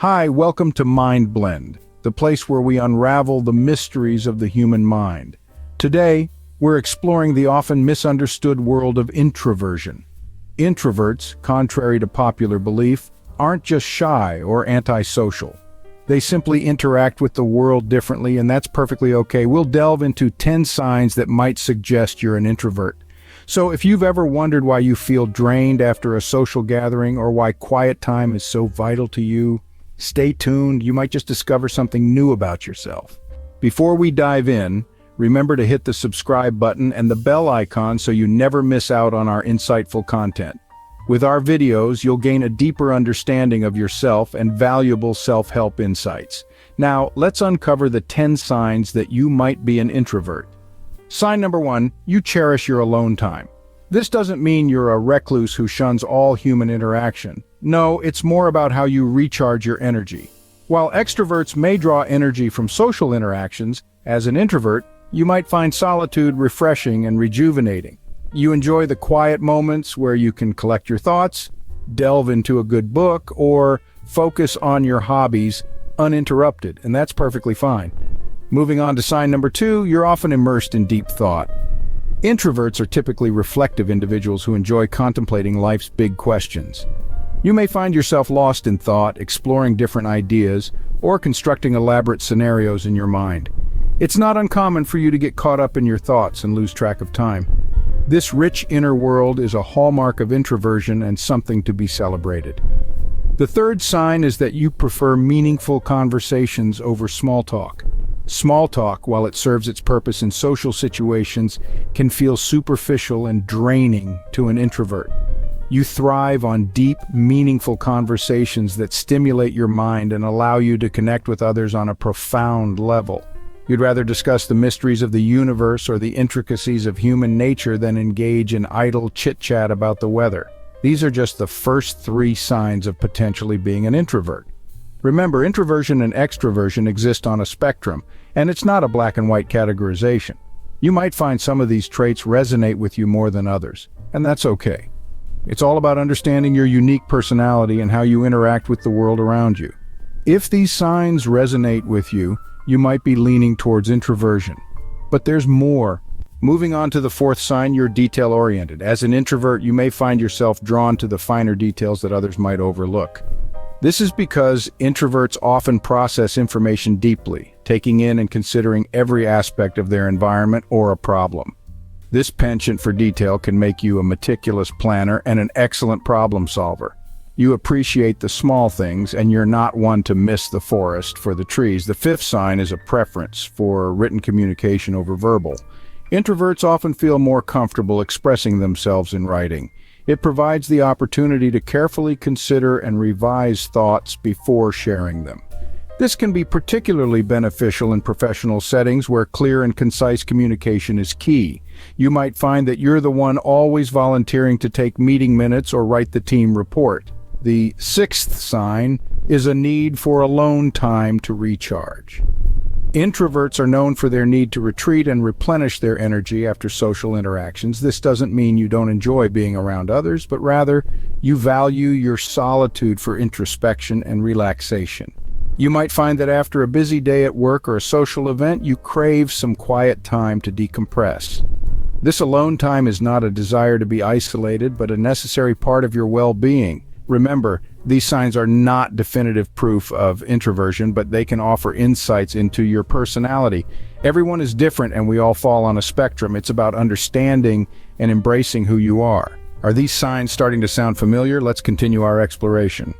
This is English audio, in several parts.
Hi, welcome to MindBlend, the place where we unravel the mysteries of the human mind. Today, we're exploring the often misunderstood world of introversion. Introverts, contrary to popular belief, aren't just shy or antisocial. They simply interact with the world differently, and that's perfectly okay. We'll delve into 10 signs that might suggest you're an introvert. So if you've ever wondered why you feel drained after a social gathering or why quiet time is so vital to you, stay tuned. You might just discover something new about yourself. Before we dive in, remember to hit the subscribe button and the bell icon so you never miss out on our insightful content. With our videos, you'll gain a deeper understanding of yourself and valuable self-help insights. Now, let's uncover the 10 signs that you might be an introvert. Sign number 1, you cherish your alone time. This doesn't mean you're a recluse who shuns all human interaction. No, it's more about how you recharge your energy. While extroverts may draw energy from social interactions, as an introvert, you might find solitude refreshing and rejuvenating. You enjoy the quiet moments where you can collect your thoughts, delve into a good book, or focus on your hobbies uninterrupted, and that's perfectly fine. Moving on to sign number 2, you're often immersed in deep thought. Introverts are typically reflective individuals who enjoy contemplating life's big questions. You may find yourself lost in thought, exploring different ideas, or constructing elaborate scenarios in your mind. It's not uncommon for you to get caught up in your thoughts and lose track of time. This rich inner world is a hallmark of introversion and something to be celebrated. The third sign is that you prefer meaningful conversations over small talk. Small talk, while it serves its purpose in social situations, can feel superficial and draining to an introvert. You thrive on deep, meaningful conversations that stimulate your mind and allow you to connect with others on a profound level. You'd rather discuss the mysteries of the universe or the intricacies of human nature than engage in idle chit-chat about the weather. These are just the first 3 signs of potentially being an introvert. Remember, introversion and extroversion exist on a spectrum, and it's not a black and white categorization. You might find some of these traits resonate with you more than others, and that's okay. It's all about understanding your unique personality and how you interact with the world around you. If these signs resonate with you, you might be leaning towards introversion. But there's more. Moving on to the 4th sign, you're detail-oriented. As an introvert, you may find yourself drawn to the finer details that others might overlook. This is because introverts often process information deeply, taking in and considering every aspect of their environment or a problem. This penchant for detail can make you a meticulous planner and an excellent problem solver. You appreciate the small things, and you're not one to miss the forest for the trees. The 5th sign is a preference for written communication over verbal. Introverts often feel more comfortable expressing themselves in writing. It provides the opportunity to carefully consider and revise thoughts before sharing them. This can be particularly beneficial in professional settings where clear and concise communication is key. You might find that you're the one always volunteering to take meeting minutes or write the team report. The 6th sign is a need for alone time to recharge. Introverts are known for their need to retreat and replenish their energy after social interactions. This doesn't mean you don't enjoy being around others, but rather you value your solitude for introspection and relaxation. You might find that after a busy day at work or a social event, you crave some quiet time to decompress. This alone time is not a desire to be isolated, but a necessary part of your well-being. Remember, these signs are not definitive proof of introversion, but they can offer insights into your personality. Everyone is different and we all fall on a spectrum. It's about understanding and embracing who you are. Are these signs starting to sound familiar? Let's continue our exploration.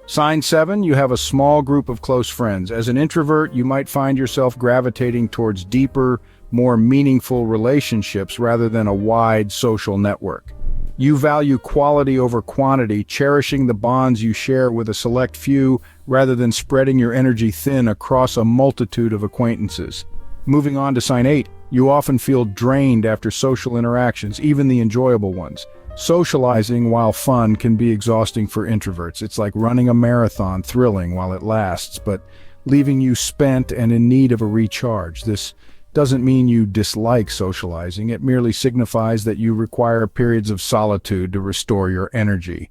Sign 7, you have a small group of close friends. As an introvert, you might find yourself gravitating towards deeper, more meaningful relationships rather than a wide social network. You value quality over quantity, cherishing the bonds you share with a select few rather than spreading your energy thin across a multitude of acquaintances. Moving on to sign 8, you often feel drained after social interactions, even the enjoyable ones. Socializing, while fun, can be exhausting for introverts. It's like running a marathon, thrilling while it lasts, but leaving you spent and in need of a recharge. This doesn't mean you dislike socializing. It merely signifies that you require periods of solitude to restore your energy.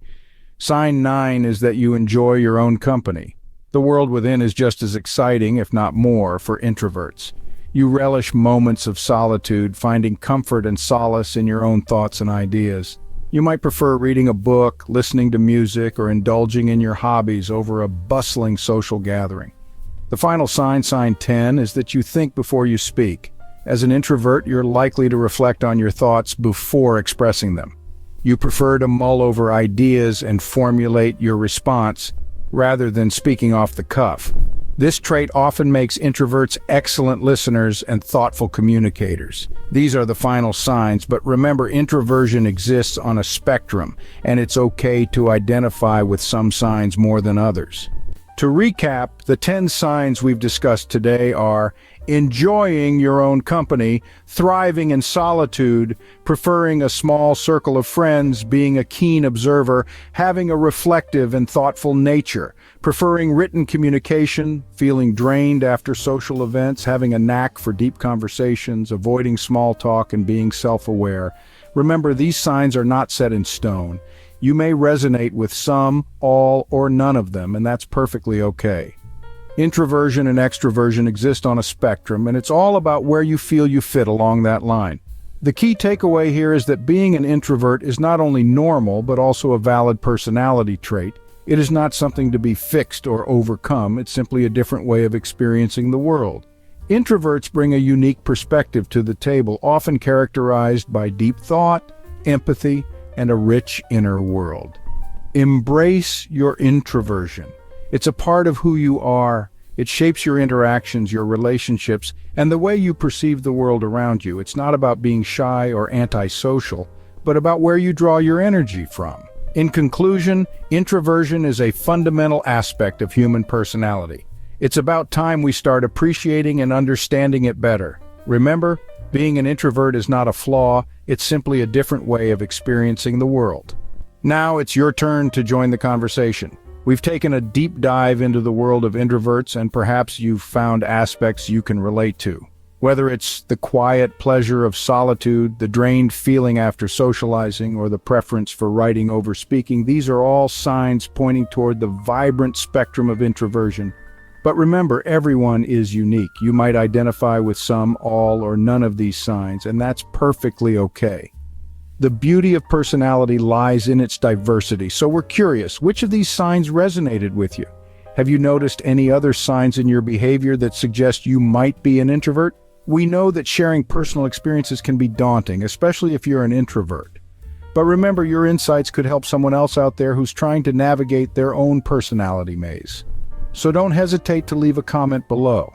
Sign 9 is that you enjoy your own company. The world within is just as exciting, if not more, for introverts. You relish moments of solitude, finding comfort and solace in your own thoughts and ideas. You might prefer reading a book, listening to music, or indulging in your hobbies over a bustling social gathering. The final sign, sign 10, is that you think before you speak. As an introvert, you're likely to reflect on your thoughts before expressing them. You prefer to mull over ideas and formulate your response rather than speaking off the cuff. This trait often makes introverts excellent listeners and thoughtful communicators. These are the final signs, but remember, introversion exists on a spectrum, and it's okay to identify with some signs more than others. To recap, the 10 signs we've discussed today are enjoying your own company, thriving in solitude, preferring a small circle of friends, being a keen observer, having a reflective and thoughtful nature, preferring written communication, feeling drained after social events, having a knack for deep conversations, avoiding small talk, and being self-aware. Remember, these signs are not set in stone. You may resonate with some, all, or none of them, and that's perfectly okay. Introversion and extroversion exist on a spectrum, and it's all about where you feel you fit along that line. The key takeaway here is that being an introvert is not only normal, but also a valid personality trait. It is not something to be fixed or overcome, it's simply a different way of experiencing the world. Introverts bring a unique perspective to the table, often characterized by deep thought, empathy, and a rich inner world. Embrace your introversion. It's a part of who you are. It shapes your interactions, your relationships, and the way you perceive the world around you. It's not about being shy or antisocial, but about where you draw your energy from. In conclusion, introversion is a fundamental aspect of human personality. It's about time we start appreciating and understanding it better. Remember, being an introvert is not a flaw, it's simply a different way of experiencing the world. Now it's your turn to join the conversation. We've taken a deep dive into the world of introverts, and perhaps you've found aspects you can relate to. Whether it's the quiet pleasure of solitude, the drained feeling after socializing, or the preference for writing over speaking, these are all signs pointing toward the vibrant spectrum of introversion. But remember, everyone is unique. You might identify with some, all, or none of these signs, and that's perfectly okay. The beauty of personality lies in its diversity, so we're curious, which of these signs resonated with you? Have you noticed any other signs in your behavior that suggest you might be an introvert? We know that sharing personal experiences can be daunting, especially if you're an introvert. But remember, your insights could help someone else out there who's trying to navigate their own personality maze. So don't hesitate to leave a comment below.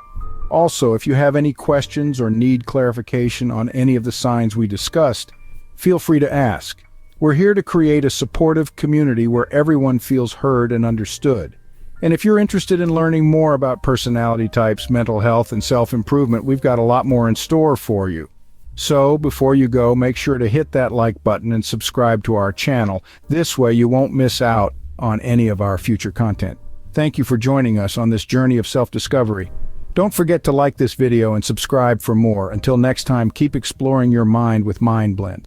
Also, if you have any questions or need clarification on any of the signs we discussed, feel free to ask. We're here to create a supportive community where everyone feels heard and understood. And if you're interested in learning more about personality types, mental health, and self-improvement, we've got a lot more in store for you. So, before you go, make sure to hit that like button and subscribe to our channel. This way you won't miss out on any of our future content. Thank you for joining us on this journey of self-discovery. Don't forget to like this video and subscribe for more. Until next time, keep exploring your mind with MindBlend.